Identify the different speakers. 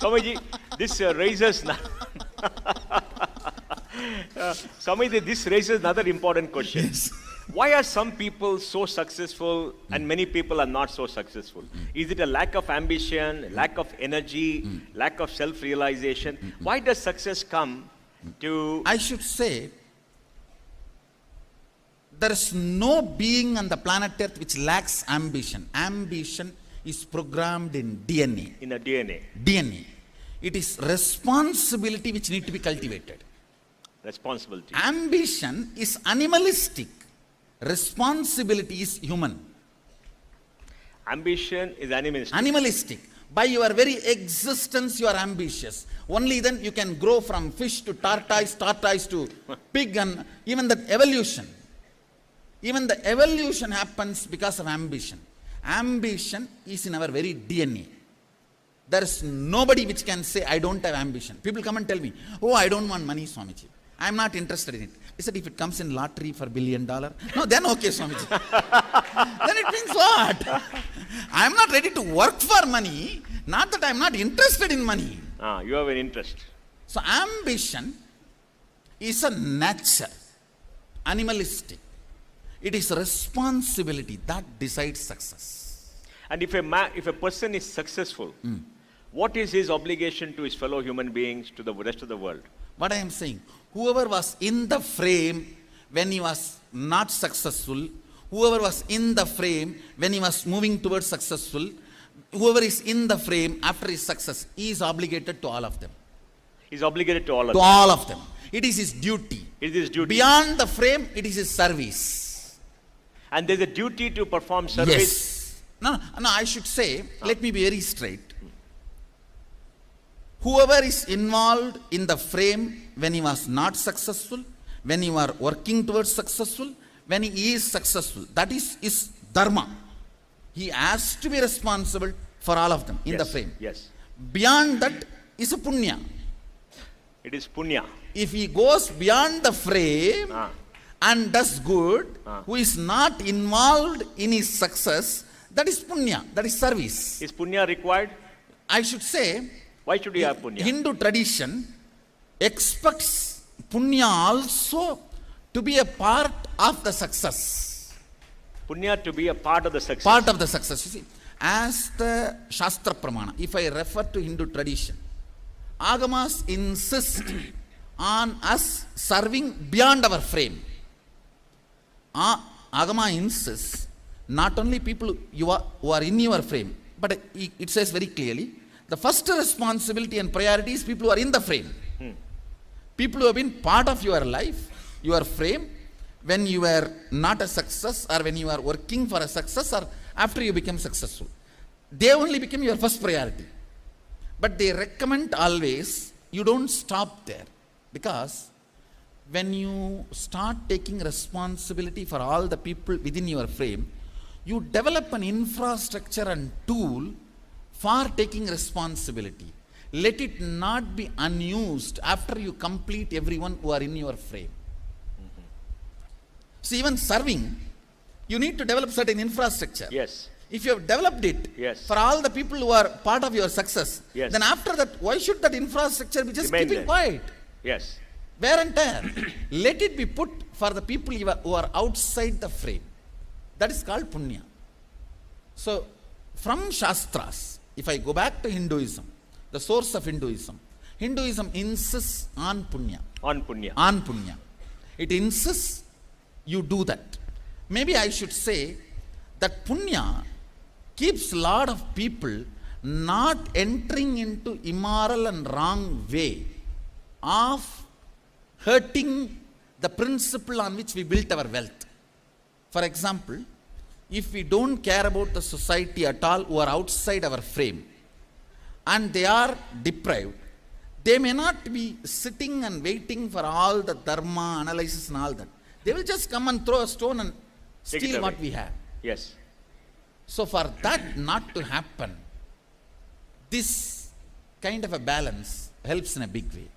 Speaker 1: Swamiji, this raises Swamiji, this raises another important question.
Speaker 2: Yes.
Speaker 1: Why are some people so successful and many people are not so successful? Is it a lack of ambition, lack of energy, lack of self-realization? Why does success come to...
Speaker 2: I should say, there is no being on the planet Earth which lacks ambition. Ambition is programmed in DNA.
Speaker 1: in a DNA?
Speaker 2: DNA. It is responsibility which need to be cultivated.
Speaker 1: Responsibility.
Speaker 2: Ambition is animalistic. Responsibility is human.
Speaker 1: Ambition is animalistic.
Speaker 2: Animalistic. By your very existence, you are ambitious. Only then you can grow from fish to tortoise, tortoise to pig, and even the evolution. Even the evolution happens because of ambition. Ambition is in our very DNA. There is nobody which can say, I don't have ambition. People come and tell me, oh, I don't want money, Swamiji. I am not interested in it. He said, if it comes in lottery for $1 billion, no, then okay, Swamiji. Then it means what? I am not ready to work for money, not that I am not interested in money.
Speaker 1: You have an interest.
Speaker 2: So ambition is a nature, animalistic. It is responsibility that decides success.
Speaker 1: And if a person is successful, what is his obligation to his fellow human beings, to the rest of the world?
Speaker 2: What I am saying, whoever was in the frame when he was not successful, whoever was in the frame when he was moving towards successful, whoever is in the frame after his success, he is obligated to all of them.
Speaker 1: He is obligated to all of
Speaker 2: To
Speaker 1: them.
Speaker 2: all of them. It is his duty.
Speaker 1: It is his duty.
Speaker 2: Beyond the frame, it is his service.
Speaker 1: And there is a duty to perform service.
Speaker 2: Yes. No, I should say, let me be very straight. Whoever is involved in the frame when he was not successful, when he was working towards successful, when he is successful, that is dharma. He has to be responsible for all of them in the frame.
Speaker 1: Yes.
Speaker 2: Beyond that is a punya.
Speaker 1: It is punya.
Speaker 2: If he goes beyond the frame and does good, who is not involved in his success, that is punya, that is service.
Speaker 1: Is punya required?
Speaker 2: I should say,
Speaker 1: Why should he have punya?
Speaker 2: Hindu tradition expects punya also to be a part of the success.
Speaker 1: Punya to be a part of the success.
Speaker 2: Part of the success. You see, as the Shastra Pramana, if I refer to Hindu tradition, Agamas insist on us serving beyond our frame. Agama insists not only people who are in your frame, but it says very clearly, the first responsibility and priority is people who are in the frame. People who have been part of your life, your frame, when you were not a success or when you are working for a success or after you become successful. They only become your first priority. But they recommend always, you don't stop there. Because when you start taking responsibility for all the people within your frame, you develop an infrastructure and tool for taking responsibility. Let it not be unused after you complete everyone who are in your frame. So even serving, you need to develop certain infrastructure.
Speaker 1: Yes.
Speaker 2: If you have developed it
Speaker 1: Yes.
Speaker 2: for all the people who are part of your success,
Speaker 1: Yes.
Speaker 2: then after that, why should that infrastructure be just
Speaker 1: Remain
Speaker 2: keeping
Speaker 1: there.
Speaker 2: quiet?
Speaker 1: Yes.
Speaker 2: Wear and tear. Let it be put for the people who are outside the frame. That is called punya. So, from Shastras, if I go back to Hinduism, the source of Hinduism insists on punya.
Speaker 1: On punya.
Speaker 2: On punya. It insists you do that. Maybe I should say that punya keeps a lot of people not entering into immoral and wrong way of hurting the principle on which we built our wealth. For example, if we don't care about the society at all who are outside our frame and they are deprived, they may not be sitting and waiting for all the dharma analysis and all that. They will just come and throw a stone and
Speaker 1: Take it
Speaker 2: steal what
Speaker 1: away.
Speaker 2: we have.
Speaker 1: Yes.
Speaker 2: So for that not to happen, this kind of a balance helps in a big way.